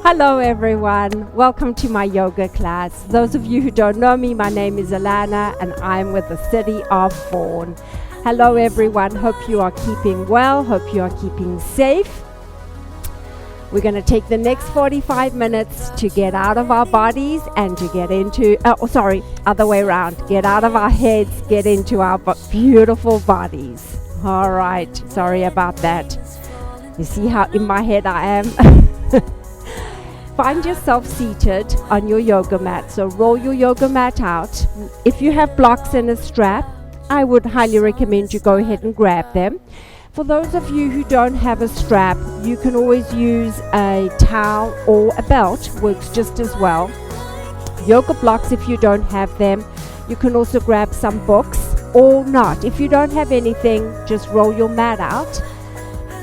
Hello everyone, welcome to my yoga class. Those of you who don't know me, my name is Alana and I'm with the city of Vaughan. Hello everyone, hope you are keeping well, hope you are keeping safe. We're going to take the next 45 minutes to get out of our bodies and to get into, other way around, get out of our heads, get into our beautiful bodies. All right, sorry about that. You see how in my head I am? Find yourself seated on your yoga mat. So roll your yoga mat out. If you have blocks and a strap, I would highly recommend you go ahead and grab them. For those of you who don't have a strap, you can always use a towel or a belt, works just as well. Yoga blocks, if you don't have them, you can also grab some books or not. If you don't have anything, just roll your mat out.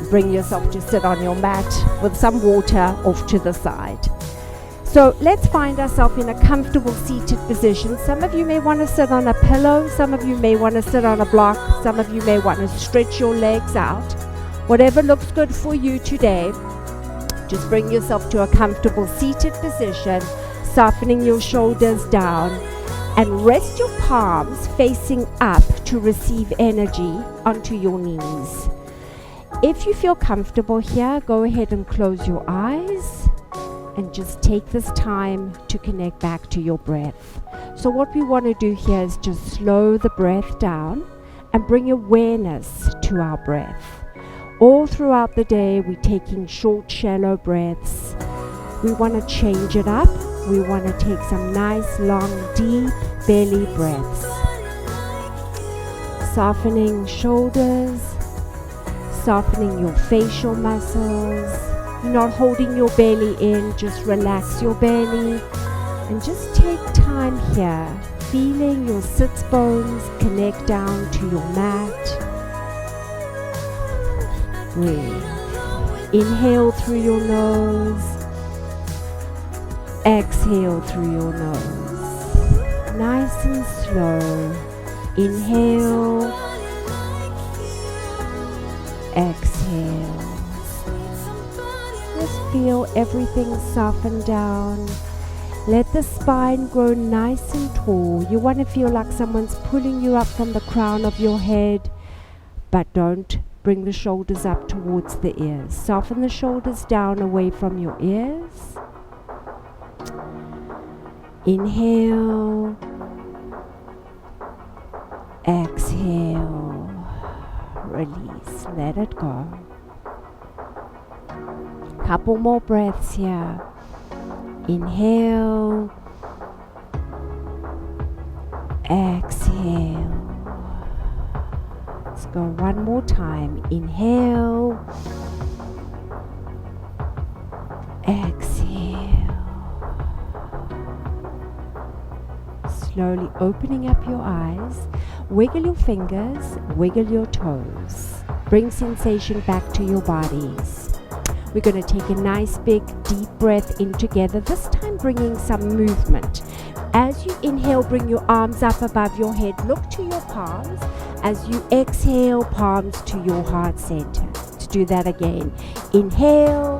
Bring yourself to sit on your mat with some water off to the side. So let's find ourselves in a comfortable seated position. Some of you may want to sit on a pillow, some of you may want to sit on a block, some of you may want to stretch your legs out. Whatever looks good for you today, just bring yourself to a comfortable seated position, softening your shoulders down, and rest your palms facing up to receive energy onto your knees. If you feel comfortable here, go ahead and close your eyes and just take this time to connect back to your breath. So what we want to do here is just slow the breath down and bring awareness to our breath. All throughout the day, we're taking short, shallow breaths. We want to change it up. We want to take some nice, long, deep belly breaths. Softening shoulders, softening your facial muscles. You're not holding your belly in, just relax your belly and just take time here, feeling your sits bones connect down to your mat. Breathe. Inhale through your nose, exhale through your nose. Nice and slow. Inhale, exhale. Just feel everything soften down. Let the spine grow nice and tall. You want to feel like someone's pulling you up from the crown of your head, but don't bring the shoulders up towards the ears. Soften the shoulders down away from your ears. Inhale, exhale. Release, let it go. Couple more breaths here. Inhale, exhale. Let's go one more time. Inhale, exhale. Slowly opening up your eyes. Wiggle your fingers, wiggle your toes. Bring sensation back to your bodies. We're going to take a nice big deep breath in together, this time bringing some movement. As you inhale, bring your arms up above your head, look to your palms. As you exhale, palms to your heart center. To do that again, inhale,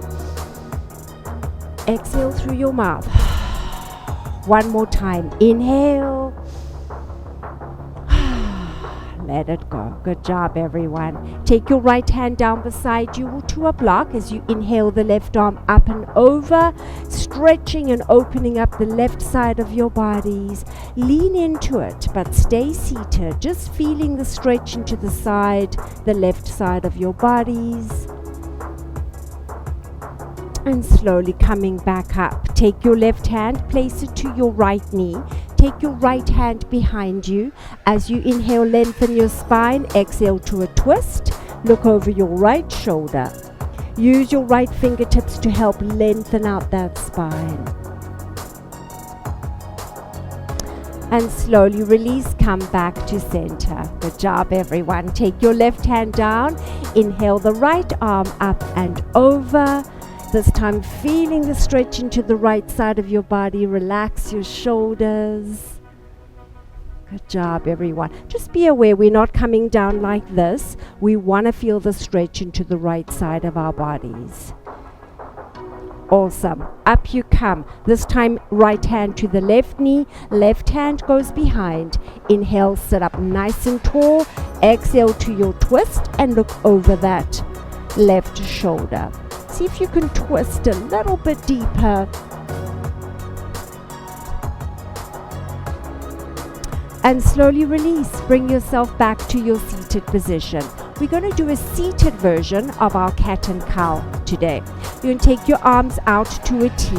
exhale through your mouth. One more time, inhale, let it go. Good job, everyone. Take your right hand down beside you to a block as you inhale the left arm up and over, stretching and opening up the left side of your bodies. Lean into it, but stay seated, just feeling the stretch into the side, the left side of your bodies. And slowly coming back up. Take your left hand, place it to your right knee. Take your right hand behind you. As you inhale, lengthen your spine. Exhale to a twist. Look over your right shoulder. Use your right fingertips to help lengthen out that spine. And slowly release, come back to center. Good job, everyone. Take your left hand down. Inhale the right arm up and over. This time feeling the stretch into the right side of your body. Relax your shoulders. Good job, everyone. Just be aware we're not coming down like this. We want to feel the stretch into the right side of our bodies. Awesome. Up you come. This time right hand to the left knee, left hand goes behind. Inhale, sit up nice and tall. Exhale to your twist and look over that left shoulder. See if you can twist a little bit deeper. And slowly release. Bring yourself back to your seated position. We're going to do a seated version of our cat and cow today. You're going to take your arms out to a T.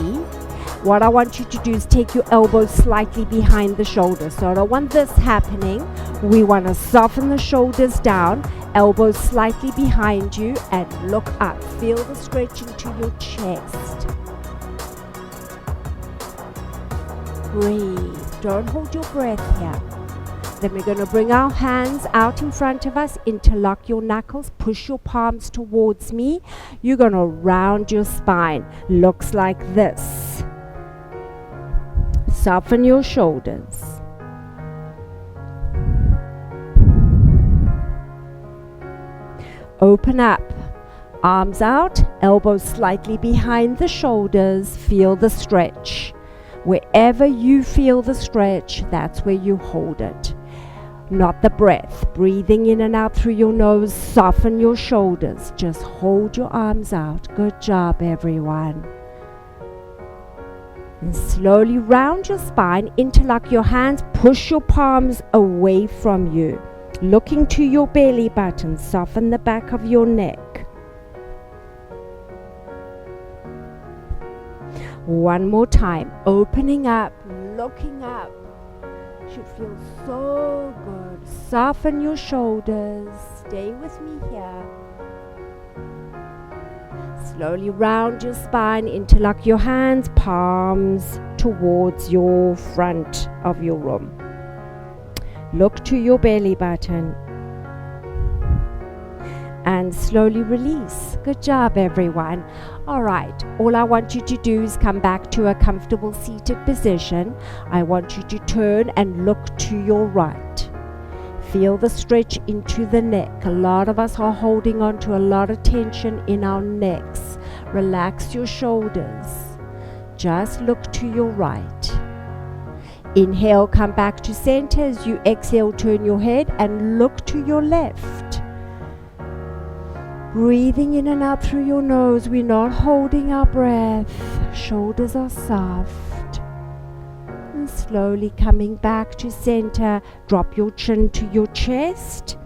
What I want you to do is take your elbows slightly behind the shoulders. So I don't want this happening. We want to soften the shoulders down, elbows slightly behind you, and look up. Feel the stretch into your chest. Breathe. Don't hold your breath here. Then we're going to bring our hands out in front of us, interlock your knuckles, push your palms towards me. You're going to round your spine. Looks like this. Soften your shoulders. Open up. Arms out, elbows slightly behind the shoulders. Feel the stretch. Wherever you feel the stretch, that's where you hold it. Not the breath. Breathing in and out through your nose. Soften your shoulders. Just hold your arms out. Good job, everyone. And slowly round your spine. Interlock your hands. Push your palms away from you. Looking to your belly button. Soften the back of your neck. One more time. Opening up. Looking up. Should feel so good. Soften your shoulders. Stay with me here. Slowly round your spine. Interlock your hands, palms towards your front of your room. Look to your belly button. And slowly release. Good job, everyone. All right, all I want you to do is come back to a comfortable seated position. I want you to turn and look to your right. Feel the stretch into the neck. A lot of us are holding on to a lot of tension in our necks. Relax your shoulders. Just look to your right. Inhale, come back to center. As you exhale, turn your head and look to your left. Breathing in and out through your nose. We're not holding our breath. Shoulders are soft. And slowly coming back to center. Drop your chin to your chest.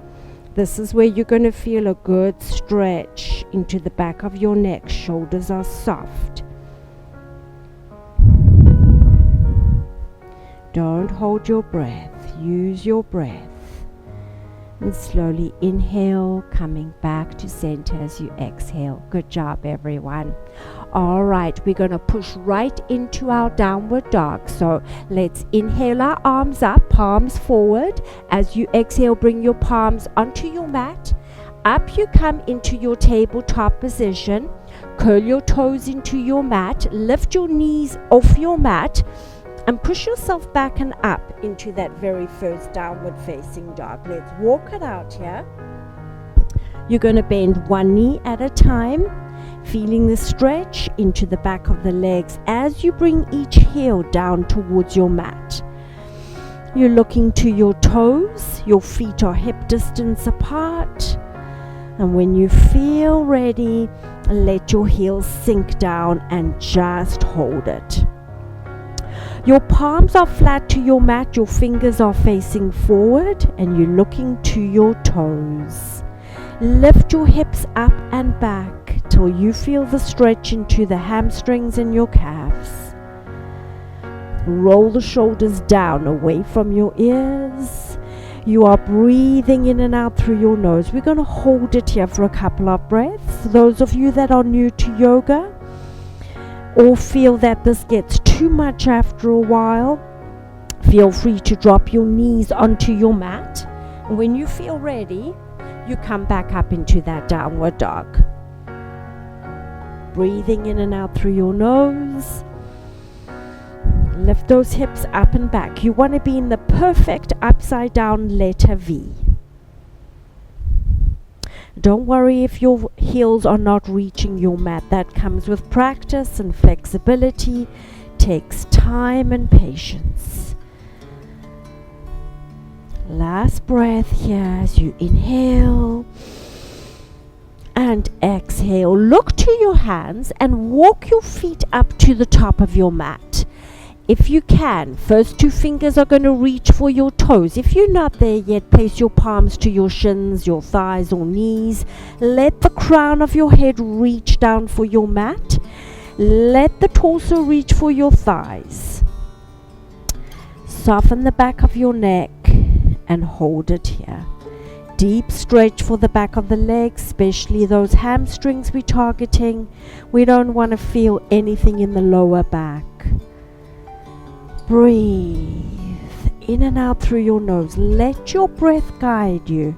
This is where you're going to feel a good stretch into the back of your neck. Shoulders are soft. Don't hold your breath. Use your breath. And slowly inhale, coming back to center as you exhale. Good job, everyone. All right, we're going to push right into our downward dog. So let's inhale our arms up, palms forward. As you exhale, bring your palms onto your mat. Up you come into your tabletop position. Curl your toes into your mat. Lift your knees off your mat. And push yourself back and up into that very first downward facing dog. Let's walk it out here. You're going to bend one knee at a time, feeling the stretch into the back of the legs as you bring each heel down towards your mat. You're looking to your toes. Your feet are hip distance apart. And when you feel ready, let your heels sink down and just hold it. Your palms are flat to your mat, your fingers are facing forward, and you're looking to your toes. Lift your hips up and back till you feel the stretch into the hamstrings and your calves. Roll the shoulders down away from your ears. You are breathing in and out through your nose. We're going to hold it here for a couple of breaths. Those of you that are new to yoga, or feel that this gets too much after a while, feel free to drop your knees onto your mat. And when you feel ready, you come back up into that downward dog. Breathing in and out through your nose. Lift those hips up and back. You want to be in the perfect upside down letter V. Don't worry if your heels are not reaching your mat. That comes with practice and flexibility. Takes time and patience. Last breath here as you inhale and exhale. Look to your hands and walk your feet up to the top of your mat. If you can, first two fingers are going to reach for your toes. If you're not there yet, place your palms to your shins, your thighs or knees. Let the crown of your head reach down for your mat. Let the torso reach for your thighs. Soften the back of your neck and hold it here. Deep stretch for the back of the legs, especially those hamstrings we're targeting. We don't want to feel anything in the lower back. Breathe in and out through your nose. Let your breath guide you.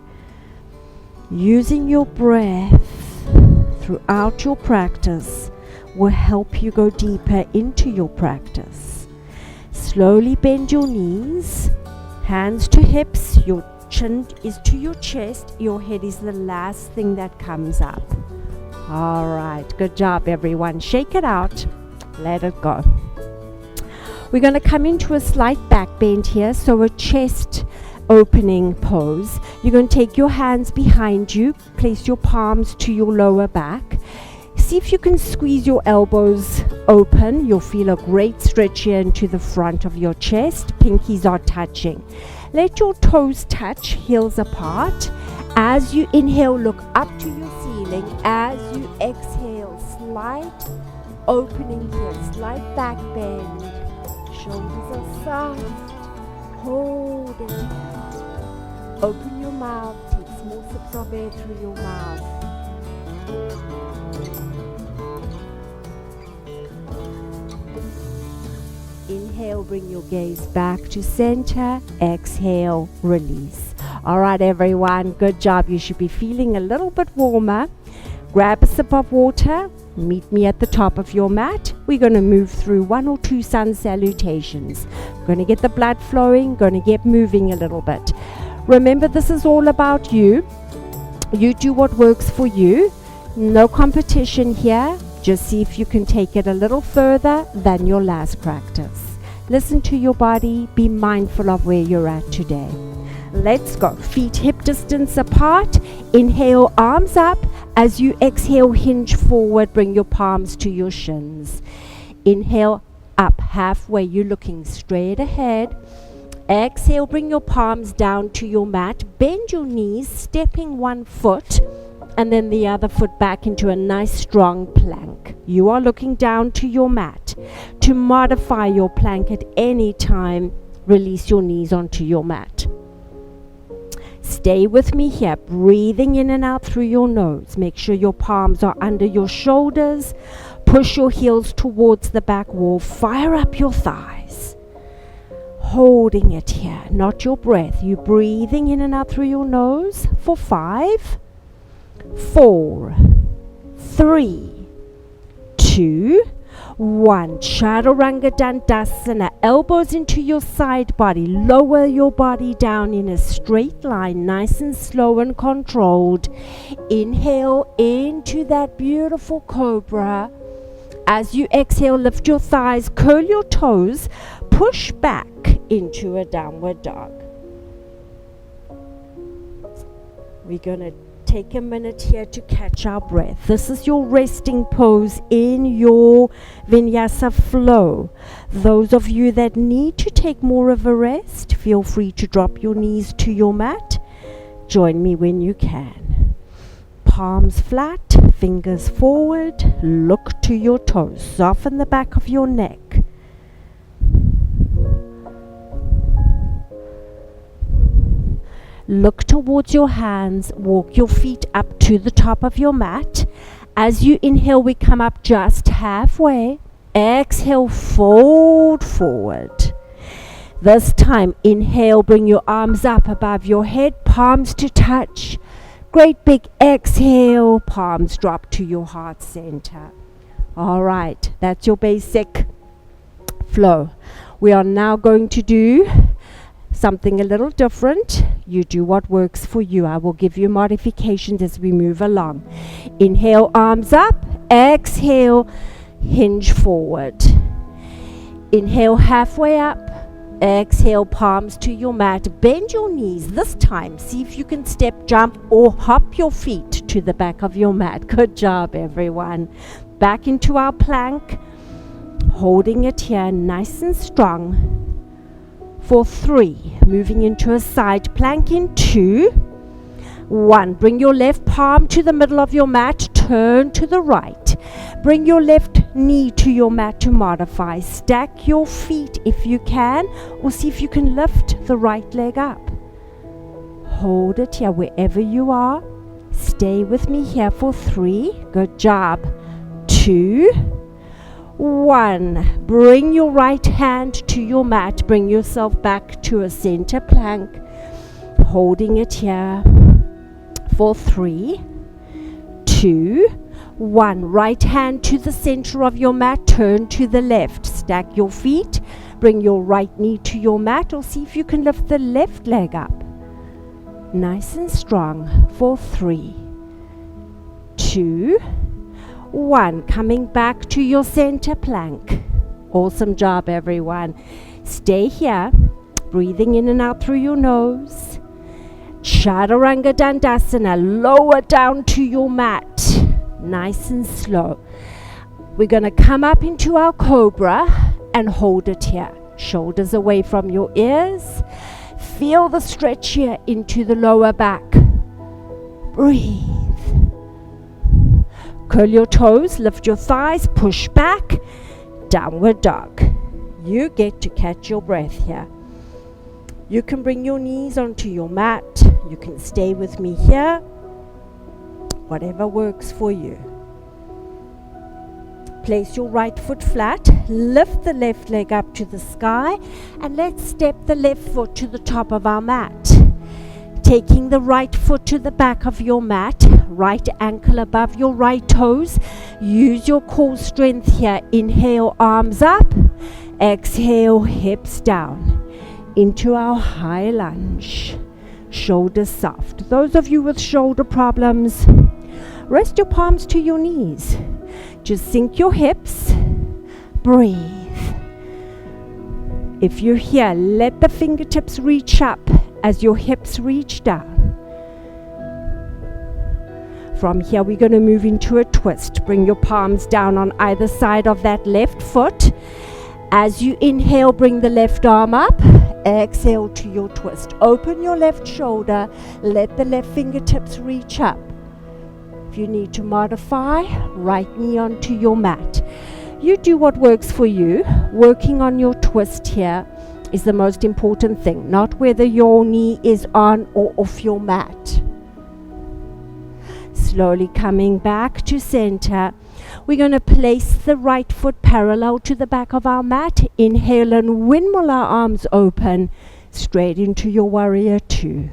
Using your breath throughout your practice will help you go deeper into your practice. Slowly bend your knees, hands to hips, your chin is to your chest, your head is the last thing that comes up. Alright, good job everyone. Shake it out, let it go. We're going to come into a slight back bend here, so a chest opening pose. You're going to take your hands behind you, place your palms to your lower back. See if you can squeeze your elbows open. You'll feel a great stretch here into the front of your chest. Pinkies are touching. Let your toes touch, heels apart. As you inhale, look up to your ceiling. As you exhale, slight opening here, slight back bend. Shoulders are soft. Hold it. Open your mouth. Take small sips of air through your mouth. Inhale, bring your gaze back to center. Exhale, release. All right, everyone, good job. You should be feeling a little bit warmer. Grab a sip of water. Meet me at the top of your mat. We're going to move through 1 or 2 sun salutations. Going to get the blood flowing, going to get moving a little bit. Remember, this is all about you. You do what works for you. No competition here. Just see if you can take it a little further than your last practice. Listen to your body. Be mindful of where you're at today. Let's go. Feet hip distance apart. Inhale, arms up. As you exhale, hinge forward. Bring your palms to your shins. Inhale, up halfway. You're looking straight ahead. Exhale, bring your palms down to your mat. Bend your knees, stepping one foot and then the other foot back into a nice strong plank. You are looking down to your mat. To modify your plank at any time, release your knees onto your mat. Stay with me here, breathing in and out through your nose. Make sure your palms are under your shoulders. Push your heels towards the back wall. Fire up your thighs. Holding it here, not your breath. You breathing in and out through your nose for 5, 4, 3, 2, 1. Chaturanga Dandasana. Elbows into your side body. Lower your body down in a straight line, nice and slow and controlled. Inhale into that beautiful cobra. As you exhale, lift your thighs, curl your toes, push back into a downward dog. We're going to take a minute here to catch our breath. This is your resting pose in your vinyasa flow. Those of you that need to take more of a rest, feel free to drop your knees to your mat. Join me when you can. Palms flat, fingers forward, look to your toes. Soften the back of your neck. Look towards your hands, walk your feet up to the top of your mat. As you inhale, we come up just halfway. Exhale, fold forward. This time, inhale, bring your arms up above your head, palms to touch. Great big exhale, palms drop to your heart center. All right, that's your basic flow. We are now going to do something a little different. You do what works for you. I will give you modifications as we move along. Inhale, arms up. Exhale, hinge forward. Inhale, halfway up. Exhale, palms to your mat. Bend your knees. This time, see if you can step, jump, or hop your feet to the back of your mat. Good job, everyone. Back into our plank. Holding it here, nice and strong. For 3, moving into a side plank in 2, 1. Bring your left palm to the middle of your mat, turn to the right. Bring your left knee to your mat to modify. Stack your feet if you can, or see if you can lift the right leg up. Hold it here wherever you are. Stay with me here for 3. Good job. 2, 1. Bring your right hand to your mat. Bring yourself back to a center plank. Holding it here for 3, 2, 1. Right hand to the center of your mat. Turn to the left. Stack your feet. Bring your right knee to your mat, or see if you can lift the left leg up. Nice and strong for 3, 2, 1. Coming back to your center plank. Awesome job, everyone. Stay here, breathing in and out through your nose. Chaturanga Dandasana. Lower down to your mat. Nice and slow. We're going to come up into our cobra and hold it here. Shoulders away from your ears. Feel the stretch here into the lower back. Breathe. Curl your toes, lift your thighs, push back, downward dog. You get to catch your breath here. You can bring your knees onto your mat. You can stay with me here. Whatever works for you. Place your right foot flat, lift the left leg up to the sky, and let's step the left foot to the top of our mat. Taking the right foot to the back of your mat, right ankle above your right toes. Use your core strength here. Inhale, arms up. Exhale, hips down. Into our high lunge. Shoulders soft. Those of you with shoulder problems, rest your palms to your knees. Just sink your hips. Breathe. If you're here, let the fingertips reach up as your hips reach down. From here, we're going to move into a twist. Bring your palms down on either side of that left foot. As you inhale, bring the left arm up. Exhale to your twist. Open your left shoulder. Let the left fingertips reach up. If you need to modify, right knee onto your mat. You do what works for you. Working on your twist here is the most important thing, not whether your knee is on or off your mat. Slowly coming back to center. We're going to place the right foot parallel to the back of our mat. Inhale and windmill our arms open straight into your warrior 2.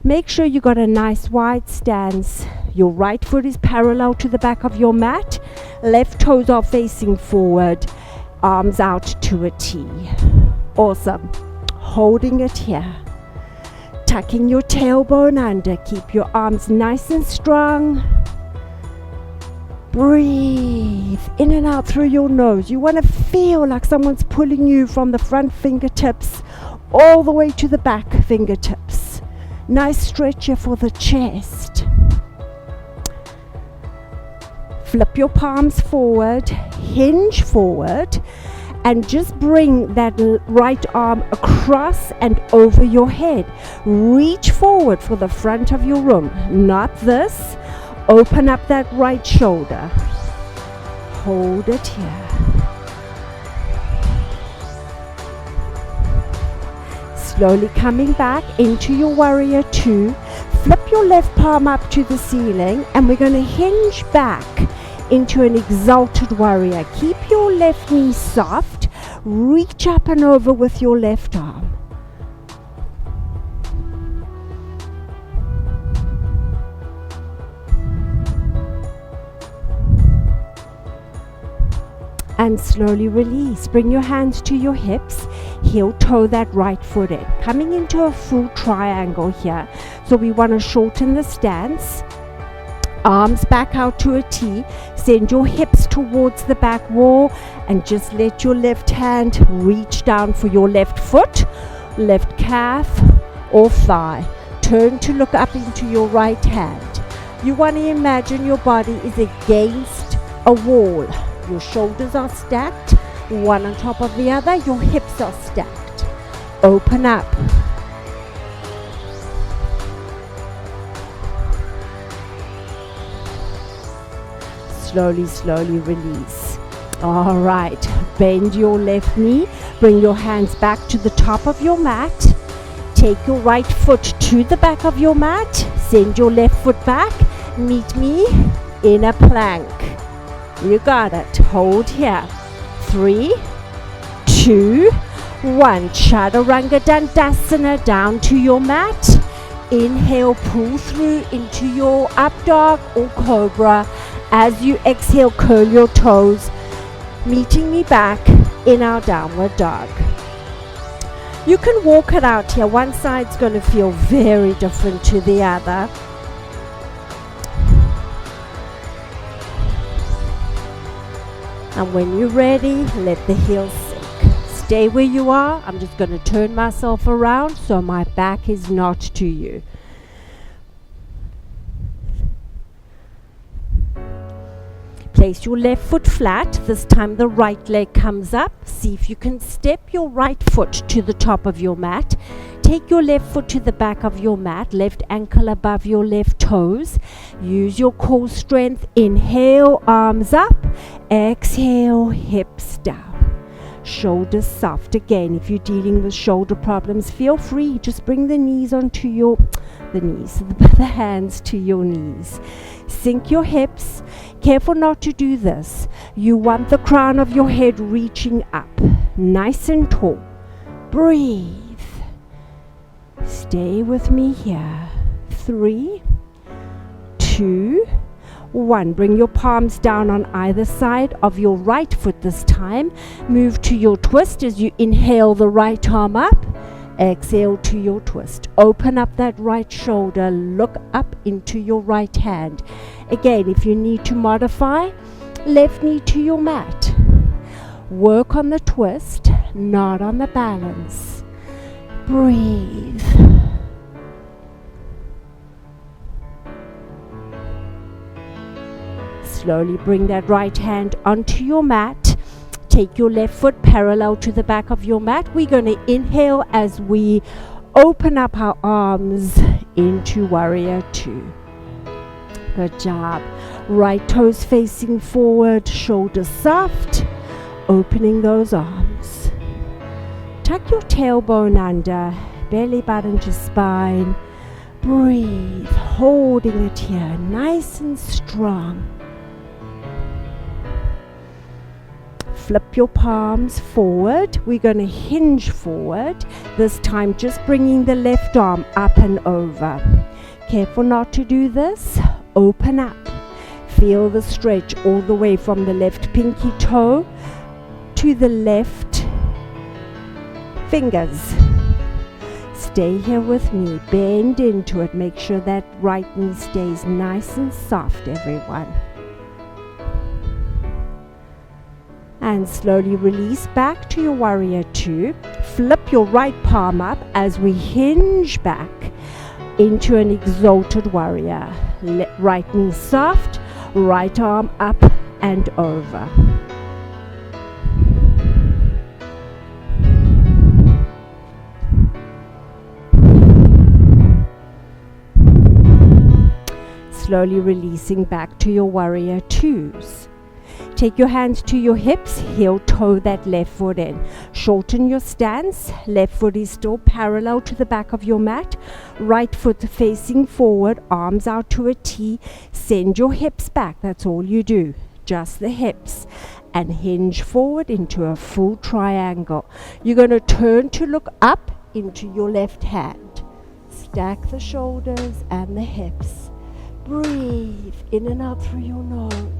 Make sure you got a nice wide stance. Your right foot is parallel to the back of your mat. Left toes are facing forward. Arms out to a T. Awesome. Holding it here. Tucking your tailbone under. Keep your arms nice and strong. Breathe in and out through your nose. You want to feel like someone's pulling you from the front fingertips all the way to the back fingertips. Nice stretch here for the chest. Flip your palms forward, hinge forward, and just bring that right arm across and over your head. Reach forward for the front of your room, not this. Open up that right shoulder. Hold it here. Slowly coming back into your warrior 2. Flip your left palm up to the ceiling, and we're going to hinge back into an exalted warrior. Keep your left knee soft. Reach up and over with your left arm. and slowly release. Bring your hands to your hips, heel toe that right foot in, coming into a full triangle here. So we want to shorten the stance, arms back out to a T, send your hips towards the back wall, and just let your left hand reach down for your left foot, left calf or thigh. Turn to look up into your right hand. You want to imagine your body is against a wall. Your shoulders are stacked, one on top of the other. Your hips are stacked. Open up. Slowly, slowly release. All right. Bend your left knee. Bring your hands back to the top of your mat. Take your right foot to the back of your mat. Send your left foot back. Meet me in a plank. You got it. Hold here. 3, 2, 1. Chaturanga Dandasana down to your mat. Inhale, pull through into your up dog or cobra. As you exhale, curl your toes, meeting me back in our downward dog. You can walk it out here. One side's going to feel very different to the other. And when you're ready, let the heels sink. Stay where you are. I'm just going to turn myself around so my back is not to you. Place your left foot flat. This time the right leg comes up. See if you can step your right foot to the top of your mat. Take your left foot to the back of your mat, left ankle above your left toes. Use your core strength. Inhale, arms up. Exhale, hips down. Shoulders soft. Again, if you're dealing with shoulder problems, feel free. Just bring the knees onto the hands to your knees. Sink your hips. Careful not to do this. You want the crown of your head reaching up. Nice and tall. Breathe. Stay with me here. 3, 2, 1. Bring your palms down on either side of your right foot this time. Move to your twist as you inhale the right arm up. Exhale to your twist. Open up that right shoulder. Look up into your right hand. Again, if you need to modify, left knee to your mat. Work on the twist, not on the balance. Breathe. Slowly bring that right hand onto your mat. Take your left foot parallel to the back of your mat. We're going to inhale as we open up our arms into Warrior 2. Good job. Right toes facing forward, shoulders soft, opening those arms. Tuck your tailbone under, belly button to spine. Breathe, holding it here, nice and strong. Flip your palms forward. We're going to hinge forward. This time just bringing the left arm up and over. Careful not to do this. Open up. Feel the stretch all the way from the left pinky toe to the left fingers. Stay here with me. Bend into it. Make sure that right knee stays nice and soft, everyone. And slowly release back to your Warrior 2. Flip your right palm up as we hinge back into an exalted warrior. Right knee soft, right arm up and over. Slowly releasing back to your Warrior 2s. Take your hands to your hips, heel toe that left foot in. Shorten your stance, left foot is still parallel to the back of your mat. Right foot facing forward, arms out to a T. Send your hips back, that's all you do, just the hips. And hinge forward into a full triangle. You're going to turn to look up into your left hand. Stack the shoulders and the hips. Breathe in and out through your nose.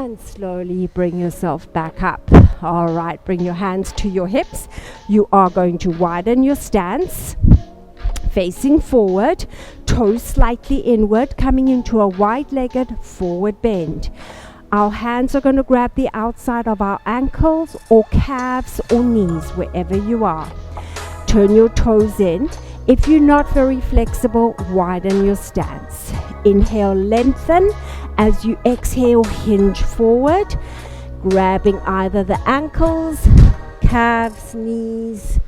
And slowly bring yourself back up. All right, bring your hands to your hips. You are going to widen your stance, facing forward, toes slightly inward, coming into a wide-legged forward bend. Our hands are going to grab the outside of our ankles or calves or knees, wherever you are. Turn your toes in. If you're not very flexible, widen your stance. Inhale, lengthen. As you exhale, hinge forward, grabbing either the ankles, calves, knees,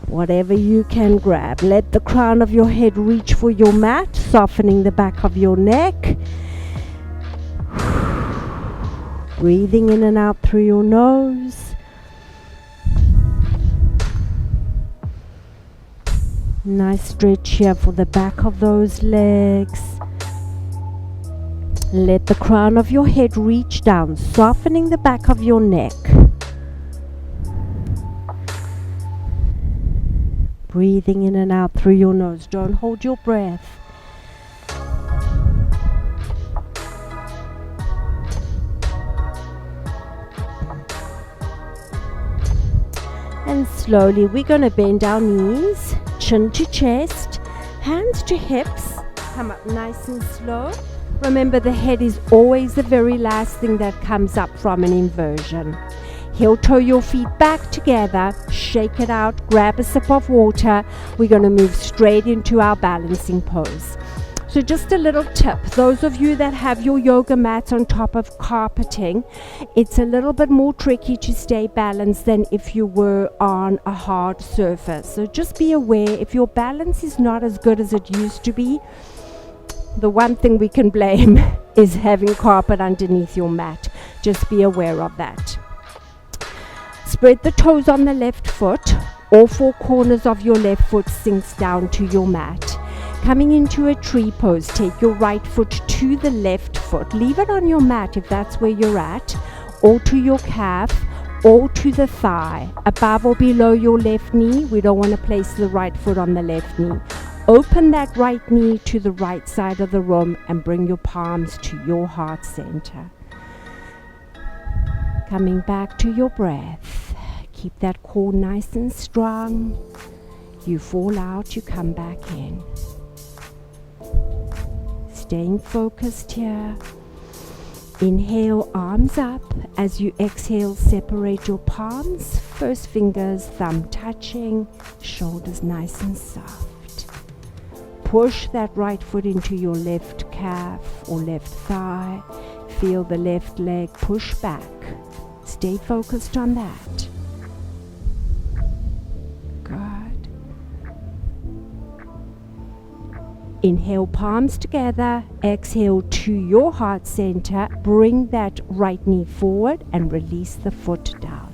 whatever you can grab. Let the crown of your head reach for your mat, softening the back of your neck. Breathing in and out through your nose. Nice stretch here for the back of those legs. Let the crown of your head reach down, softening the back of your neck. Breathing in and out through your nose. Don't hold your breath. And slowly we're going to bend our knees, chin to chest, hands to hips. Come up nice and slow. Remember, the head is always the very last thing that comes up from an inversion. Heel toe your feet back together, shake it out, grab a sip of water. We're going to move straight into our balancing pose. So just a little tip, those of you that have your yoga mats on top of carpeting, it's a little bit more tricky to stay balanced than if you were on a hard surface. So just be aware, if your balance is not as good as it used to be, the one thing we can blame is having carpet underneath your mat. Just be aware of that. Spread the toes on the left foot. All four corners of your left foot sinks down to your mat. Coming into a tree pose, take your right foot to the left foot. Leave it on your mat if that's where you're at, or to your calf, or to the thigh. Above or below your left knee, we don't want to place the right foot on the left knee. Open that right knee to the right side of the room and bring your palms to your heart center. Coming back to your breath. Keep that core nice and strong. You fall out, you come back in. Staying focused here. Inhale, arms up. As you exhale, separate your palms. First fingers, thumb touching, shoulders nice and soft. Push that right foot into your left calf or left thigh. Feel the left leg push back. Stay focused on that. Good. Inhale, palms together. Exhale to your heart center. Bring that right knee forward and release the foot down.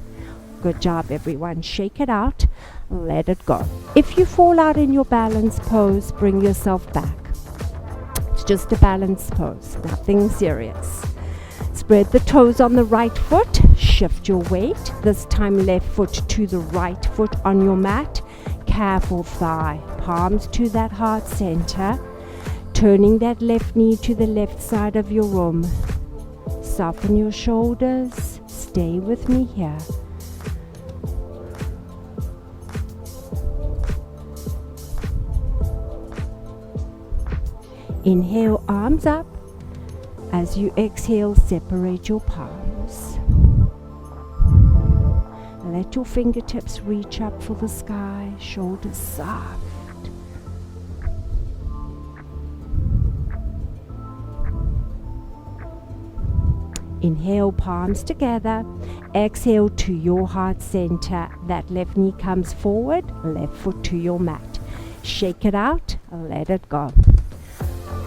Good job, everyone. Shake it out. Let it go. If you fall out in your balance pose, bring yourself back. It's just a balance pose, nothing serious. Spread the toes on the right foot. Shift your weight. This time left foot to the right foot on your mat. Calf or thigh. Palms to that heart center. Turning that left knee to the left side of your room. Soften your shoulders. Stay with me here. Inhale, arms up. As you exhale, separate your palms. Let your fingertips reach up for the sky, shoulders soft. Inhale, palms together. Exhale to your heart center. That left knee comes forward, left foot to your mat. Shake it out, let it go.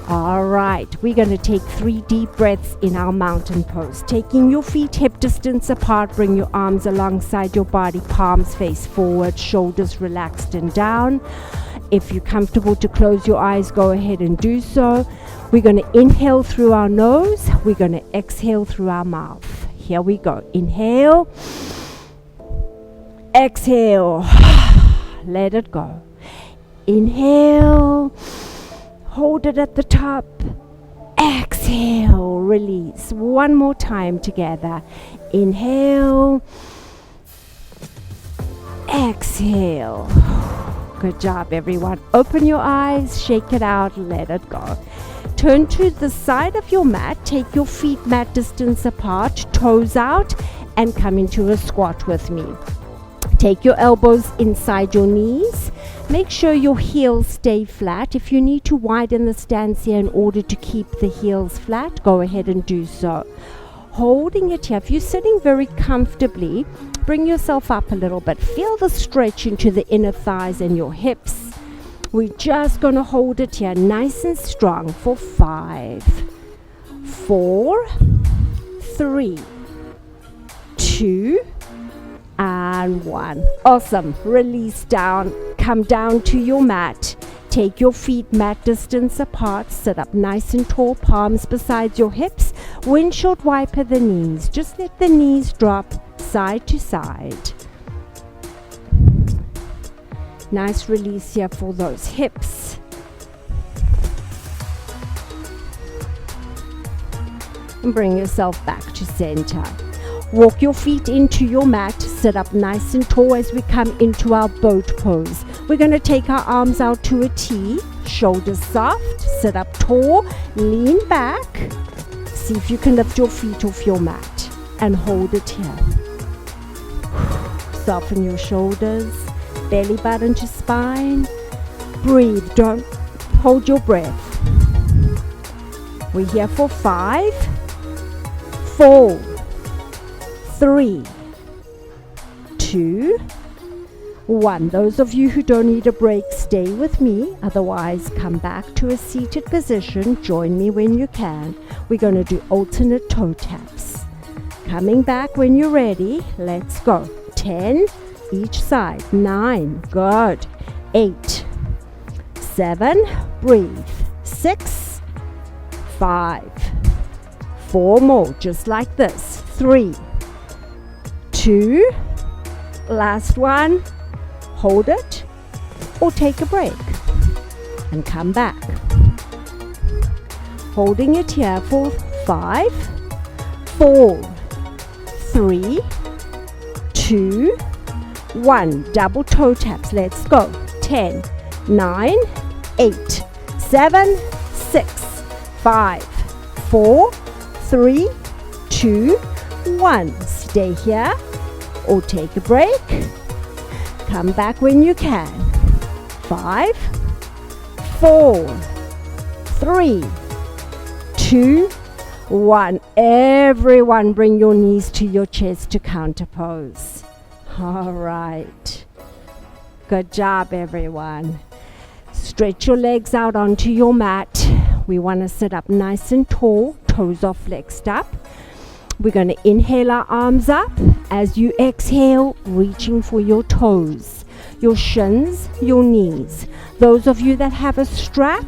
All right, we're going to take 3 deep breaths in our mountain pose. Taking your feet hip distance apart, bring your arms alongside your body, palms face forward, shoulders relaxed and down. If you're comfortable to close your eyes, go ahead and do so. We're going to inhale through our nose. We're going to exhale through our mouth. Here we go. Inhale. Exhale. Let it go. Inhale. Hold it at the top. Exhale. exhale, release. One more time together. Inhale, exhale. Good job, everyone. Open your eyes, shake it out, let it go. Turn to the side of your mat, take your feet mat distance apart, toes out, and come into a squat with me. Take your elbows inside your knees. Make sure your heels stay flat. If you need to widen the stance here in order to keep the heels flat, go ahead and do so. Holding it here, if you're sitting very comfortably, bring yourself up a little bit. Feel the stretch into the inner thighs and your hips. We're just going to hold it here nice and strong for 5, 4, 3, 2, and 1. Awesome. Release down. Come down to your mat. Take your feet mat distance apart. Sit up nice and tall, palms beside your hips. Windshield wiper the knees. Just let the knees drop side to side. Nice release here for those hips. And bring yourself back to center. Walk your feet into your mat. Sit up nice and tall as we come into our boat pose. We're going to take our arms out to a T. Shoulders soft. Sit up tall. Lean back. See if you can lift your feet off your mat. And hold it here. Soften your shoulders. Belly button to spine. Breathe. Don't hold your breath. We're here for 5, 4, 3, 2, 1. Those of you who don't need a break, stay with me. Otherwise, come back to a seated position. Join me when you can. We're going to do alternate toe taps. Coming back when you're ready. Let's go. 10 each side. 9. Good. 8. 7. Breathe. 6. 5. 4 more. Just like this. 3. 2. Last one. Hold it or take a break and come back. Holding it here for 5, 4, 3, 2, 1. Double toe taps. Let's go. 10, 9, 8, 7, 6, 5, 4, 3, 2, 1. Stay here or take a break. Come back when you can. 5, 4, 3, 2, 1. Everyone bring your knees to your chest to counter pose. All right. Good job, everyone. Stretch your legs out onto your mat. We want to sit up nice and tall, toes are flexed up. We're going to inhale our arms up. As you exhale, reaching for your toes, your shins, your knees. Those of you that have a strap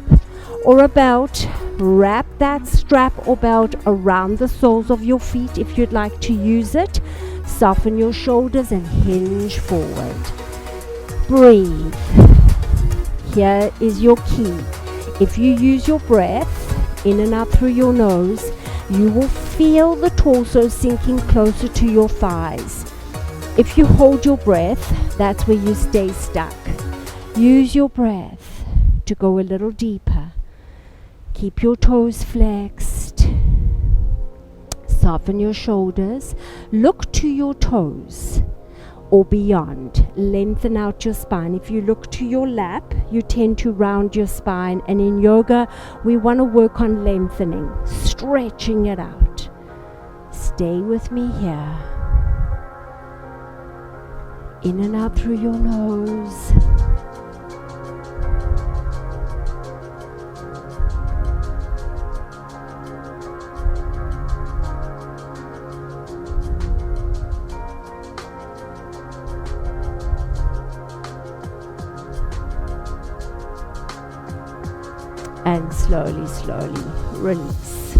or a belt, wrap that strap or belt around the soles of your feet if you'd like to use it. Soften your shoulders and hinge forward. Breathe. Here is your key. If you use your breath in and out through your nose, you will feel the torso sinking closer to your thighs. If you hold your breath, that's where you stay stuck. Use your breath to go a little deeper. Keep your toes flexed. Soften your shoulders. Look to your toes or beyond. Lengthen out your spine. If you look to your lap, you tend to round your spine. And in yoga, we want to work on lengthening, stretching it out. Stay with me here. In and out through your nose. And slowly, slowly release.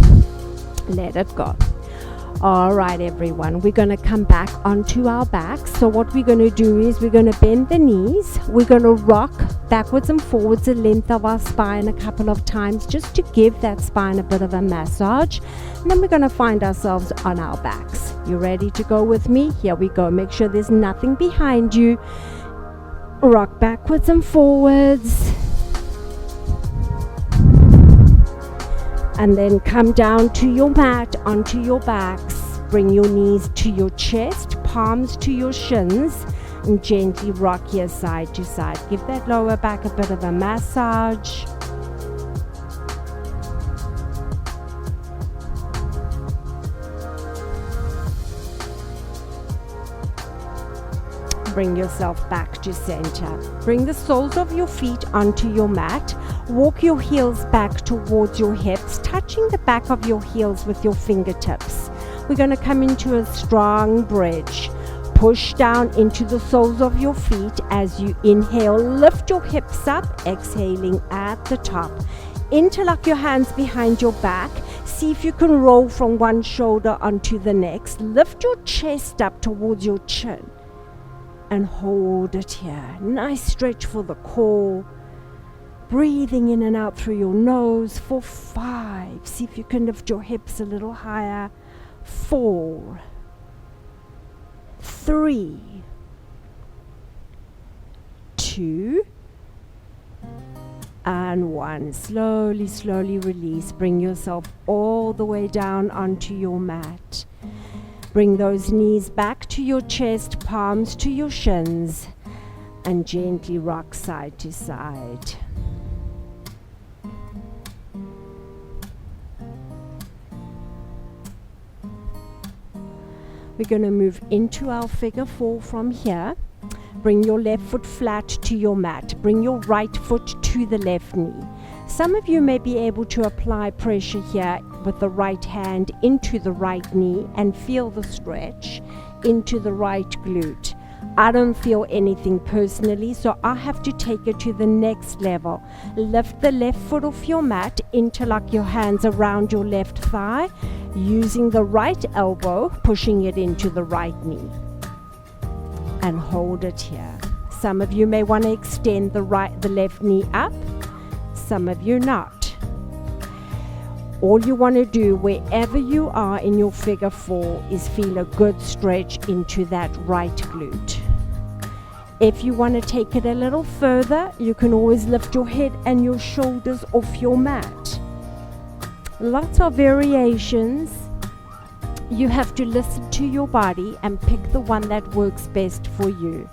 Let it go. All right, everyone, we're going to come back onto our backs. So what we're going to do is we're going to bend the knees. We're going to rock backwards and forwards the length of our spine a couple of times just to give that spine a bit of a massage. And then we're going to find ourselves on our backs. You ready to go with me? Here we go. Make sure there's nothing behind you. Rock backwards and forwards. And then come down to your mat, onto your backs. Bring your knees to your chest, palms to your shins, and gently rock here side to side. Give that lower back a bit of a massage. Bring yourself back to center. Bring the soles of your feet onto your mat. Walk your heels back towards your hips, touching the back of your heels with your fingertips. We're going to come into a strong bridge. Push down into the soles of your feet as you inhale. Lift your hips up, exhaling at the top. Interlock your hands behind your back. See if you can roll from one shoulder onto the next. Lift your chest up towards your chin. And hold it here. Nice stretch for the core. Breathing in and out through your nose for 5. See if you can lift your hips a little higher. 4, 3, 2, and 1. Slowly, slowly release. Bring yourself all the way down onto your mat. Bring those knees back to your chest, palms to your shins, and gently rock side to side. We're going to move into our figure 4 from here. Bring your left foot flat to your mat. Bring your right foot to the left knee. Some of you may be able to apply pressure here with the right hand into the right knee and feel the stretch into the right glute. I don't feel anything personally, so I have to take it to the next level. Lift the left foot off your mat, interlock your hands around your left thigh, using the right elbow, pushing it into the right knee. And hold it here. Some of you may want to extend the left knee up, some of you not. All you want to do wherever you are in your figure 4 is feel a good stretch into that right glute. If you want to take it a little further, you can always lift your head and your shoulders off your mat. Lots of variations. You have to listen to your body and pick the one that works best for you.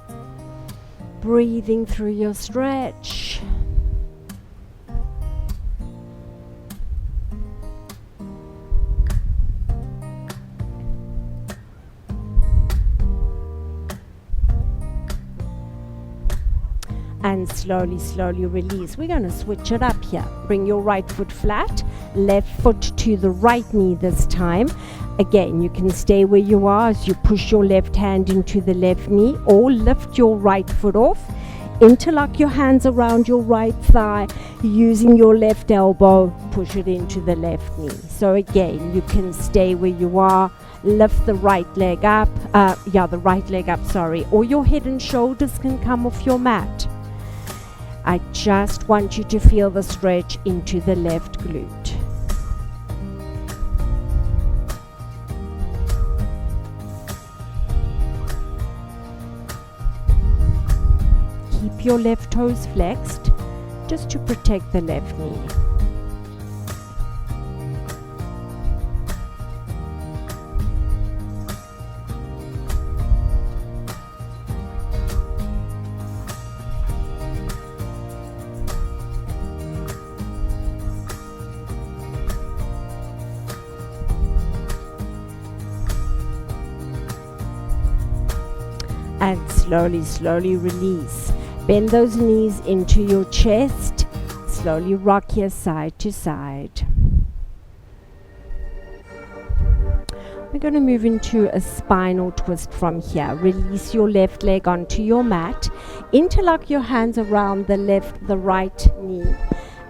Breathing through your stretch. And slowly, slowly release. We're going to switch it up here. Bring your right foot flat, left foot to the right knee this time. Again, you can stay where you are as you push your left hand into the left knee, or lift your right foot off. Interlock your hands around your right thigh, using your left elbow, push it into the left knee. So again, you can stay where you are. Lift the right leg up, or your head and shoulders can come off your mat. I just want you to feel the stretch into the left glute. Keep your left toes flexed just to protect the left knee. And slowly, slowly release. Bend those knees into your chest. Slowly rock here side to side. We're going to move into a spinal twist from here. Release your left leg onto your mat. Interlock your hands around the right knee.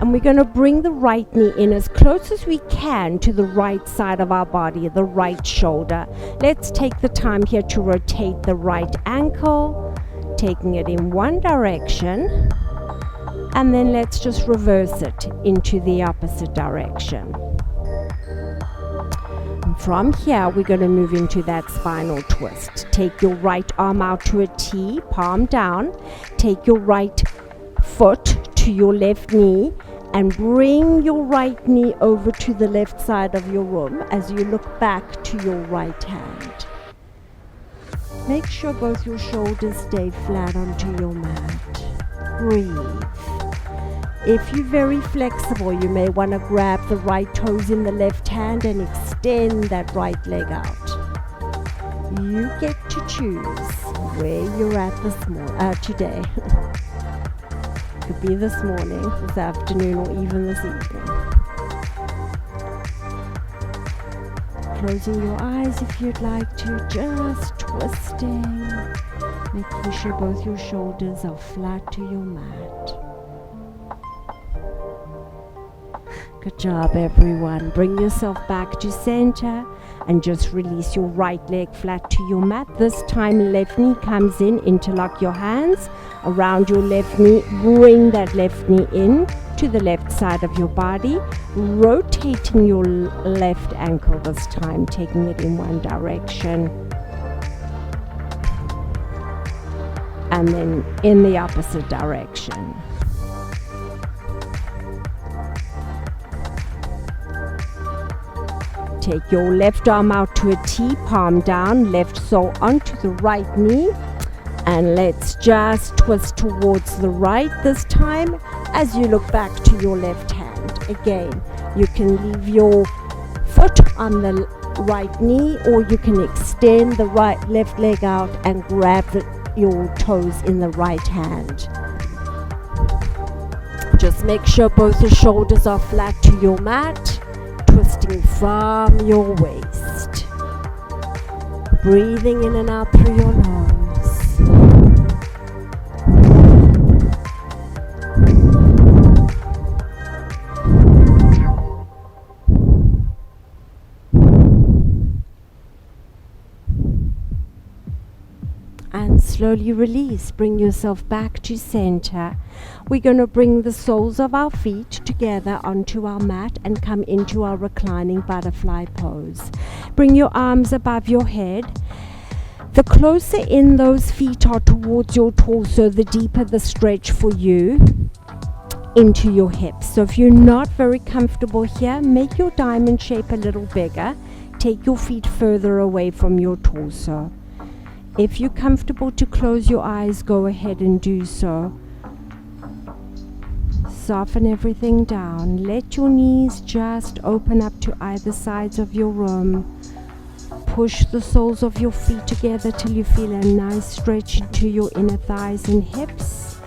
And we're going to bring the right knee in as close as we can to the right side of our body, the right shoulder. Let's take the time here to rotate the right ankle, taking it in one direction. And then let's just reverse it into the opposite direction. And from here, we're going to move into that spinal twist. Take your right arm out to a T, palm down. Take your right foot to your left knee and bring your right knee over to the left side of your room as you look back to your right hand. Make sure both your shoulders stay flat onto your mat. Breathe. If you're very flexible, you may want to grab the right toes in the left hand and extend that right leg out. You get to choose where you're at today. Could be this morning, this afternoon, or even this evening. Closing your eyes if you'd like to, just twisting, making sure both your shoulders are flat to your mat. Good job, everyone. Bring yourself back to center and just release your right leg flat to your mat. This time, left knee comes in. Interlock your hands around your left knee. Bring that left knee in to the left side of your body, rotating your left ankle this time, taking it in one direction. And then in the opposite direction. Take your left arm out to a T, palm down, left sole onto the right knee. And let's just twist towards the right this time as you look back to your left hand. Again, you can leave your foot on the right knee, or you can extend the left leg out and grab your toes in the right hand. Just make sure both the shoulders are flat to your mat. Twisting from your waist. Breathing in and out through your nose. And slowly release. Bring yourself back to center. We're going to bring the soles of our feet together onto our mat and come into our reclining butterfly pose. Bring your arms above your head. The closer in those feet are towards your torso, the deeper the stretch for you into your hips. So if you're not very comfortable here, make your diamond shape a little bigger. Take your feet further away from your torso. If you're comfortable to close your eyes, go ahead and do so. Soften everything down. Let your knees just open up to either sides of your room. Push the soles of your feet together till you feel a nice stretch into your inner thighs and hips.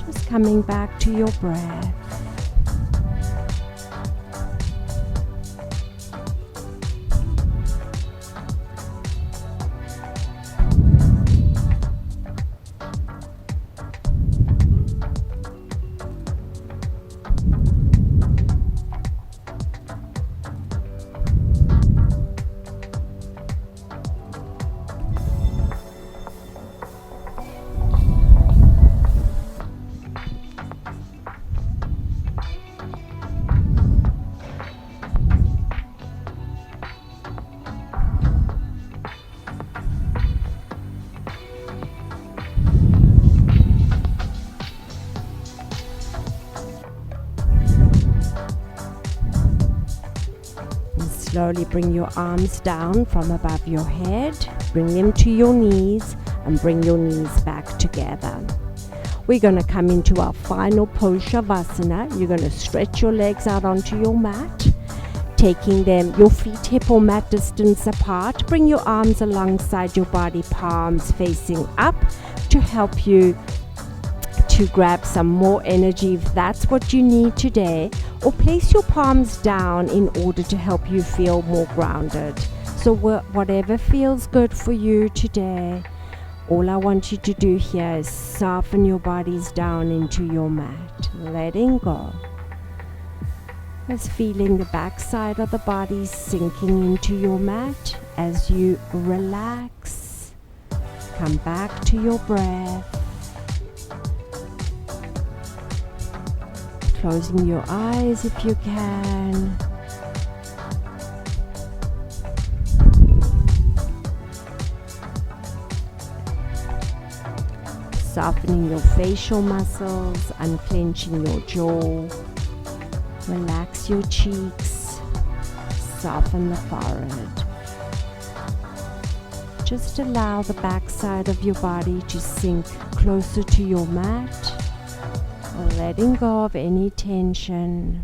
Just coming back to your breath. Slowly bring your arms down from above your head, bring them to your knees, and bring your knees back together. We're going to come into our final pose, Shavasana. You're going to stretch your legs out onto your mat, taking them, your feet hip or mat distance apart. Bring your arms alongside your body, palms facing up to help you to grab some more energy if that's what you need today, or place your palms down in order to help you feel more grounded. So whatever feels good for you today, All I want you to do here is soften your bodies down into your mat, letting go. Just feeling the backside of the body sinking into your mat as you relax. Come back to your breath. Closing your eyes if you can. Softening your facial muscles, unclenching your jaw. Relax your cheeks. Soften the forehead. Just allow the backside of your body to sink closer to your mat, letting go of any tension.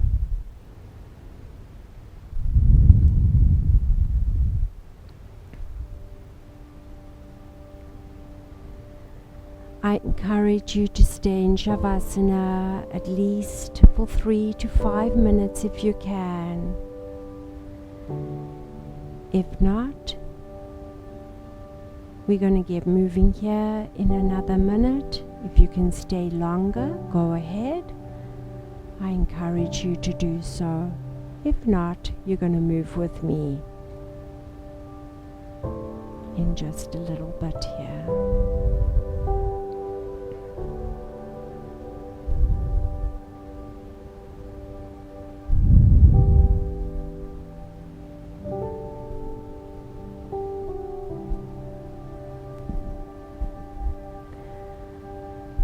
I encourage you to stay in Shavasana at least for 3 to 5 minutes if you can. If not, we're going to get moving here in another minute. If you can stay longer, go ahead. I encourage you to do so. If not, you're going to move with me in just a little bit here.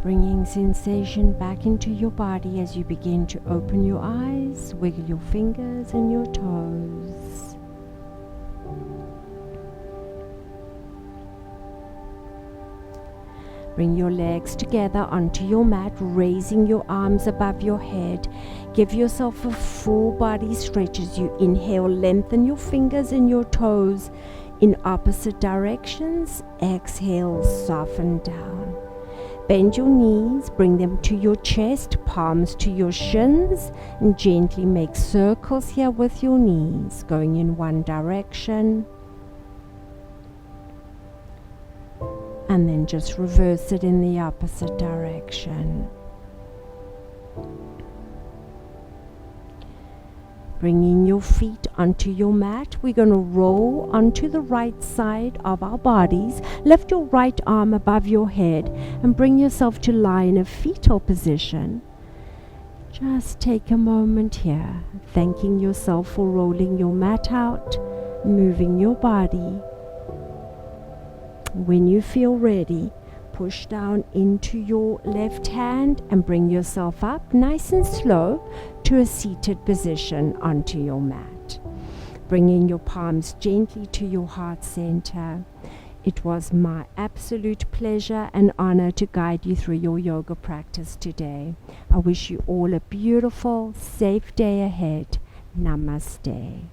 Bringing sensation back into your body as you begin to open your eyes, wiggle your fingers and your toes. Bring your legs together onto your mat, raising your arms above your head. Give yourself a full body stretch as you inhale. Lengthen your fingers and your toes in opposite directions. Exhale, soften down. Bend your knees, bring them to your chest, palms to your shins, and gently make circles here with your knees, going in one direction. And then just reverse it in the opposite direction. Bringing your feet onto your mat, we're going to roll onto the right side of our bodies. Lift your right arm above your head and bring yourself to lie in a fetal position. Just take a moment here, thanking yourself for rolling your mat out, moving your body. When you feel ready, push down into your left hand and bring yourself up nice and slow to a seated position onto your mat. Bringing your palms gently to your heart center. It was my absolute pleasure and honor to guide you through your yoga practice today. I wish you all a beautiful, safe day ahead. Namaste.